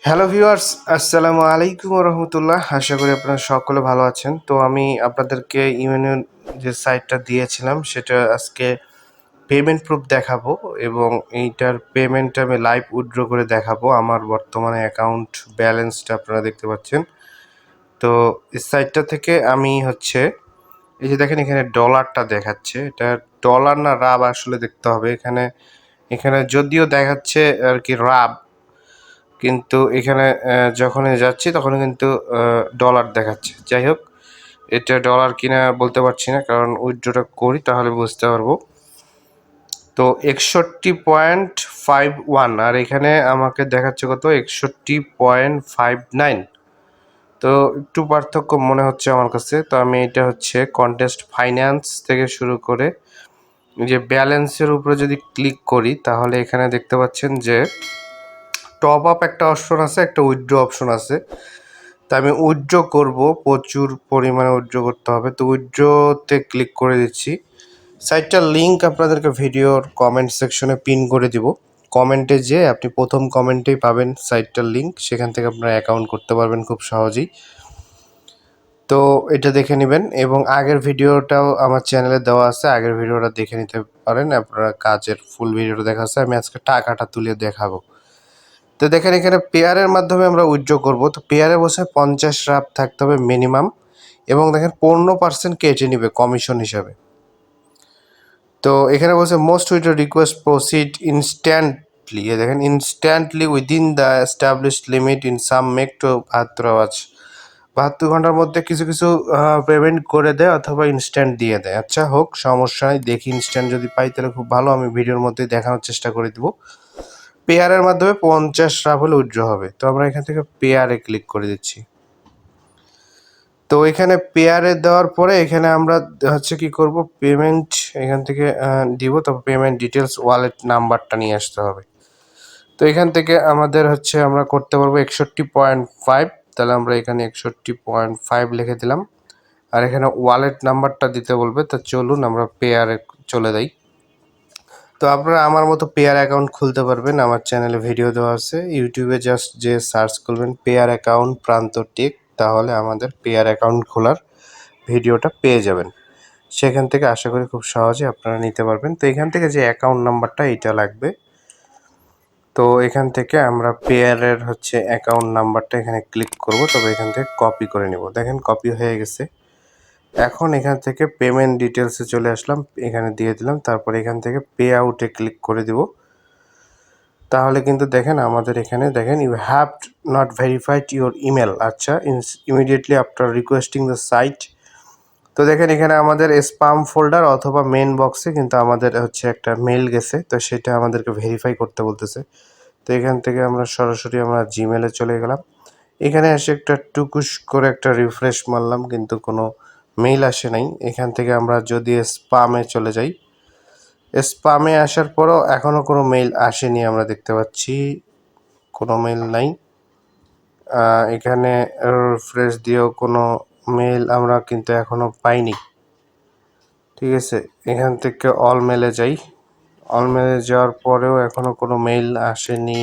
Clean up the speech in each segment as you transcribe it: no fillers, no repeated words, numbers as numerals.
Hello viewers, আসসালামু আলাইকুম রহমতুল্লাহ। আশা করি আপনারা সকলে ভালো আছেন। তো আমি আপনাদেরকে ইউনিয়ন যে সাইটটা দিয়েছিলাম সেটা আজকে পেমেন্ট প্রুফ দেখাবো এবং এইটার পেমেন্ট আমি লাইভ উইথড্র করে দেখাবো। আমার বর্তমানে অ্যাকাউন্ট ব্যালেন্সটা আপনারা দেখতে পাচ্ছেন। তো এই সাইটটা থেকে আমি এই যে দেখেন এখানে ডলারটা দেখাচ্ছে, এটা ডলার না রাব আসলে দেখতে হবে। এখানে এখানে যদিও দেখাচ্ছে আর কি রাব, কিন্তু এখানে যখনই যাচ্ছি তখন কিন্তু ডলার দেখাচ্ছে। যাই হোক, এটা ডলার কিনা বলতে পারছি না, কারণ উইথড্রটা করি তাহলে বুঝতে পারবো। তো 61.51 আর এখানে আমাকে দেখাচ্ছে কত, 61.59। তো একটু পার্থক্য মনে হচ্ছে আমার কাছে। তো আমি এটা কন্টেস্ট ফাইন্যান্স থেকে শুরু করে যে ব্যালেন্সের উপরে যদি ক্লিক করি তাহলে এখানে দেখতে পাচ্ছেন যে টপ আপ একটা অপশন আছে, একটা উইথড্র অপশন আছে। তা আমি উইথড্র করব, প্রচুর পরিমাণে উইথড্র করতে হবে। তো উইথড্রতে ক্লিক করে দিচ্ছি। সাইটটার লিঙ্ক আপনাদেরকে ভিডিওর কমেন্ট সেকশনে পিন করে দিব। কমেন্টে যেয়ে আপনি প্রথম কমেন্টেই পাবেন সাইটটার লিঙ্ক, সেখান থেকে আপনারা অ্যাকাউন্ট করতে পারবেন খুব সহজেই। তো এটা দেখে নেবেন এবং আগের ভিডিওটাও আমার চ্যানেলে দেওয়া আছে, আগের ভিডিওটা দেখে নিতে পারেন। আপনারা কাজের ফুল ভিডিওটা দেখা আছে, আমি আজকে টাকাটা তুলে দেখাবো। তো দেখেন এখানে পেয়ারের মাধ্যমে আমরা উইথড্র করব। তো পেয়ারে বসে 50 রাপ থাকতে হবে মিনিমাম, এবং দেখেন 15% কেটে নিবে কমিশন হিসাবে। তো এখানে বলছে most withdraw request proceed instantly. দেখেন instantly within the established limit in some make to 72 hours. 72 ঘন্টার মধ্যে কিছু কিছু পেমেন্ট করে দেয় অথবা ইনস্ট্যান্ট দিয়ে দেয়। আচ্ছা হোক, সমস্যা নেই, দেখি ইনস্ট্যান্ট যদি পাই তাহলে খুব ভালো, আমি ভিডিওর মধ্যে দেখানোর চেষ্টা করে দিব। পেয়ারের মাধ্যমে 50 রাফ হলে উইথড্র হবে। তো আমরা এখান থেকে পেয়ারে ক্লিক করে দিচ্ছি। তো এখানে পেয়ারে দেওয়ার পরে এখানে আমরা কি করব, পেমেন্ট এখান থেকে দিব। তবে পেমেন্ট ডিটেলস ওয়ালেট নাম্বারটা নিয়ে আসতে হবে। তো এখান থেকে আমাদের আমরা করতে পারবো 61.5। তাহলে আমরা এখানে 61.5 লিখে দিলাম, আর এখানে ওয়ালেট নাম্বারটা দিতে বলবে। তো চলুন আমরা পেয়ারে চলে যাই। তো আপনারা আমার মতো পেয়ার অ্যাকাউন্ট খুলতে পারবেন। আমার চ্যানেলে ভিডিও দেওয়া আছে, ইউটিউবে জাস্ট যে সার্চ করবেন পেয়ার অ্যাকাউন্ট প্রান্ত টেক, তাহলে আমাদের পেয়ার অ্যাকাউন্ট খোলার ভিডিওটা পেয়ে যাবেন। সেখান থেকে আশা করি খুব সহজে আপনারা নিতে পারবেন। তো এখান থেকে যে অ্যাকাউন্ট নাম্বারটা এটা লাগবে। তো এখান থেকে আমরা পেয়ারের অ্যাকাউন্ট নাম্বারটা এখানে ক্লিক করব, তবে এখান থেকে কপি করে নেব। দেখেন কপি হয়ে গেছে। এখন এখান থেকে পেমেন্ট ডিটেলসে চলে আসলাম, এখানে দিয়ে দিলাম। তারপর এখান থেকে পে আউটে ক্লিক করে দিব। তাহলে কিন্তু দেখেন আমাদের এখানে দেখেন you have not verified your email. আচ্ছা, immediately after requesting the site. তো দেখেন এখানে আমাদের স্পাম ফোল্ডার অথবা মেন বক্সে কিন্তু আমাদের একটা মেল গেছে, তো সেটা আমাদেরকে ভেরিফাই করতে বলতেছে। তো এখান থেকে আমরা সরাসরি জিমেলে চলে গেলাম। এখানে এসে একটা টুকুস করে একটা রিফ্রেশ মারলাম, কিন্তু কোনো মেইল আসে নাই। এখান থেকে আমরা যদি স্পামে চলে যাই, স্পামে আসার পরও এখনও কোনো মেইল আসেনি, আমরা দেখতে পাচ্ছি কোনো মেইল নাই। এখানে রিফ্রেশ দিয়েও কোনো মেইল আমরা কিন্তু এখনও পাইনি। ঠিক আছে, এখান থেকে অল মেলে যাই। অল মেলে যাওয়ার পরেও এখনও কোনো মেইল আসেনি।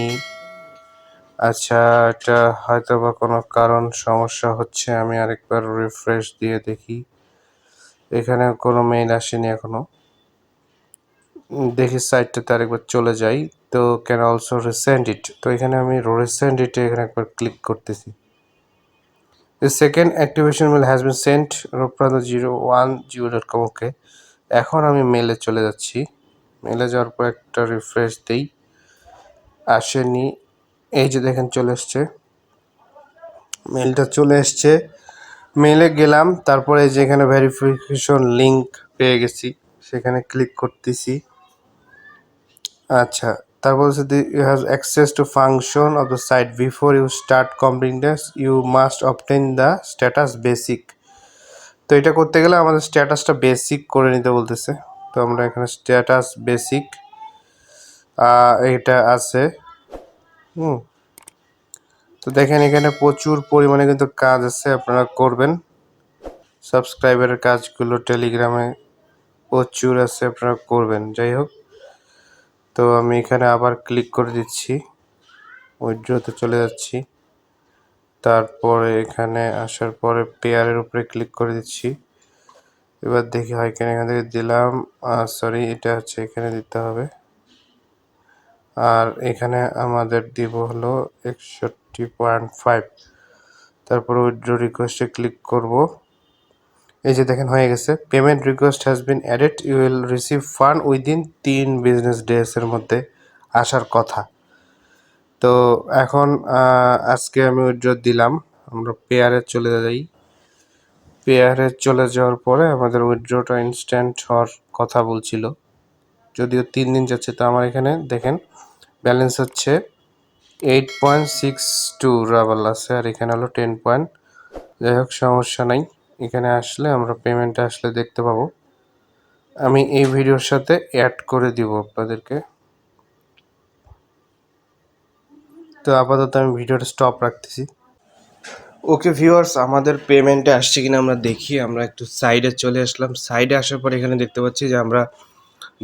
আচ্ছা, এটা হয়তো বা কোনো কারণ সমস্যা হচ্ছে। আমি আরেকবার রিফ্রেশ দিয়ে দেখি, এখানে কোনো মেইল আসেনি এখনো। দেখি সাইটটাতে আরেকবার চলে যাই। তো ক্যান অলসো রিসেন্ড ইট। তো এখানে আমি রিসেন্ড ইটে এখানে একবার ক্লিক করতেছি। The second activation mail has been sent ropranto010.com. ওকে, এখন আমি মেলে চলে যাচ্ছি। মেলে যাওয়ার পর একটা রিফ্রেশ দিই, আসেনি। এই যে দেখেন চলে এসছে, মেলটা চলে এসছে। মেলে গেলাম, তারপরে যেখানে ভেরিফিকেশন লিঙ্ক পেয়ে গেছি সেখানে ক্লিক করতেছি। আচ্ছা, তারপর you have access to function of the site before you start completing this you must obtain the status basic. তো এটা করতে গেলে আমাদের স্ট্যাটাসটা বেসিক করে নিতে বলতেছে। তো আমরা এখানে স্ট্যাটাস বেসিক এটা আছে। তো দেখেন এখানে প্রচুর পরিমাণে কিন্তু কাজ আছে, আপনারা করবেন। সাবস্ক্রাইবারের কাজগুলো টেলিগ্রামে প্রচুর আছে, আপনারা করবেন। যাই হোক, তো আমি এখানে আবার ক্লিক করে দিচ্ছি। উইথড্রতে চলে যাচ্ছি। তারপরে এখানে আসার পরে পেয়ারের উপরে ক্লিক করে দিচ্ছি। এবার দেখি হয় কিনা। এখান থেকে দিলাম, সরি এটা হচ্ছে এখানে দিতে হবে। আর এখানে আমাদের দিব হলো 61.5। তারপর উইথড্র রিকোয়েস্টে ক্লিক করব। এই যে দেখেন হয়ে গেছে, payment request has been added, you will receive fund within 3 business ডেজের মধ্যে আসার কথা। তো এখন আজকে আমি উইথড্র দিলাম। আমরা পেয়ারে চলে যাই। পেয়ারে চলে যাওয়ার পরে আমাদের উইথড্রটা ইনস্ট্যান্ট হওয়ার কথা বলছিল, যদিও 3 দিন যাচ্ছে। তো আমার এখানে দেখেন ব্যালেন্স হচ্ছে 8.62 রাবাল আছে, আর এখানে হলো 10 পয়েন্ট। যাই হোক সমস্যা নাই, এখানে আসলে আমরা পেমেন্টটা আসলে দেখতে পাবো। আমি এই ভিডিওর সাথে অ্যাড করে দিব আপনাদেরকে। তো আপাতত আমি ভিডিওটা স্টপ রাখতেছি। ওকে ভিউয়ার্স, আমাদের পেমেন্টে আসছে কিনা আমরা দেখি। আমরা একটু সাইডে চলে আসলাম। সাইডে আসার পর এখানে দেখতে পাচ্ছি যে আমরা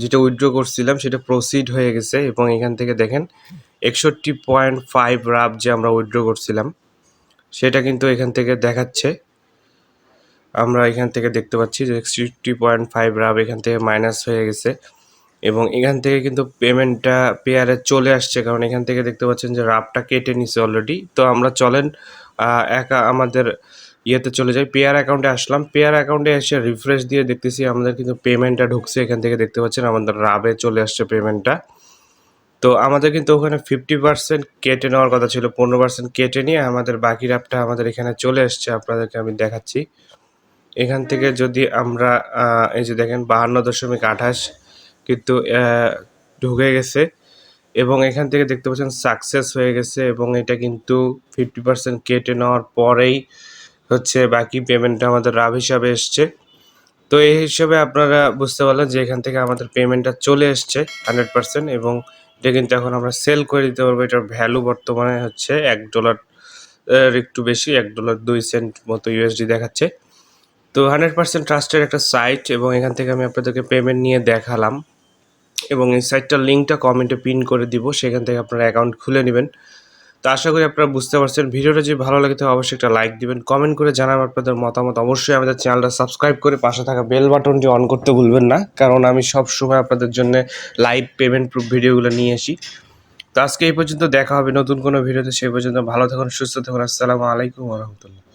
যেটা উইথড্র করছিলাম সেটা প্রসিড হয়ে গেছে, এবং এখান থেকে দেখেন 61.5 রাব যে আমরা উইথড্র করছিলাম সেটা কিন্তু এখান থেকে দেখাচ্ছে। আমরা এখান থেকে দেখতে পাচ্ছি যে 61.5 রাব এখান থেকে মাইনাস হয়ে গেছে, এবং এখান থেকে কিন্তু পেমেন্টটা পেয়ারে চলে আসছে, কারণ এখান থেকে দেখতে পাচ্ছেন যে রাবটা কেটে নিছে অলরেডি। তো আমরা চলেন আমাদের ইয়েতে চলে যাই। পেয়ার অ্যাকাউন্টে আসলাম। পেয়ার অ্যাকাউন্টে এসে রিফ্রেশ দিয়ে দেখতেছি আমাদের কিন্তু পেমেন্টটা ঢুকছে। এখান থেকে দেখতে পাচ্ছেন আমাদের রাবে চলে আসছে পেমেন্টটা। তো আমাদের কিন্তু ওখানে 50% কেটে নেওয়ার কথা ছিল, 15% কেটে নিয়ে আমাদের বাকি রাবটা আমাদের এখানে চলে আসছে। আপনাদেরকে আমি দেখাচ্ছি। এখান থেকে যদি আমরা এই যে দেখেন 52.28 কিন্তু ঢুকে গেছে, এবং এখান থেকে দেখতে পাচ্ছেন সাকসেস হয়ে গেছে, এবং এটা কিন্তু 50% কেটে নেওয়ার পরেই হচ্ছে বাকি পেমেন্টটা আমাদের রাব হিসাবে এসছে। তো এই হিসাবে আপনারা বুঝতে পারলেন যে এখান থেকে আমাদের পেমেন্টটা চলে এসছে 100%, এবং এটা কিন্তু এখন আমরা সেল করে দিতে পারবো। এটার ভ্যালু বর্তমানে হচ্ছে $1 একটু বেশি, $1.02 মতো ইউএসডি দেখাচ্ছে। তো 100% ট্রাস্টের একটা সাইট, এবং এখান থেকে আমি আপনাদেরকে পেমেন্ট নিয়ে দেখালাম, এবং এই সাইটটার লিঙ্কটা কমেন্টে পিন করে দিব, সেখান থেকে আপনারা অ্যাকাউন্ট খুলে নেবেন। তো আশা করি আপনারা বুঝতে পারছেন। ভিডিওটা যদি ভালো লাগে তাহলে অবশ্যই একটা লাইক দিবেন, কমেন্ট করে জানাবেন আপনাদের মতামত। অবশ্যই আমাদের চ্যানেলটা সাবস্ক্রাইব করে পাশে থাকা বেল বাটনটি অন করতে ভুলবেন না, কারণ আমি সব সময় আপনাদের জন্য লাইভ পেমেন্ট প্রুফ ভিডিওগুলো নিয়ে আসি। তো আজকে এই পর্যন্ত, দেখা হবে নতুন কোনো ভিডিওতে। সেই পর্যন্ত ভালো থাকুন, সুস্থ থাকুন। আসসালামু আলাইকুম ওয়া রাহমাতুল্লাহ।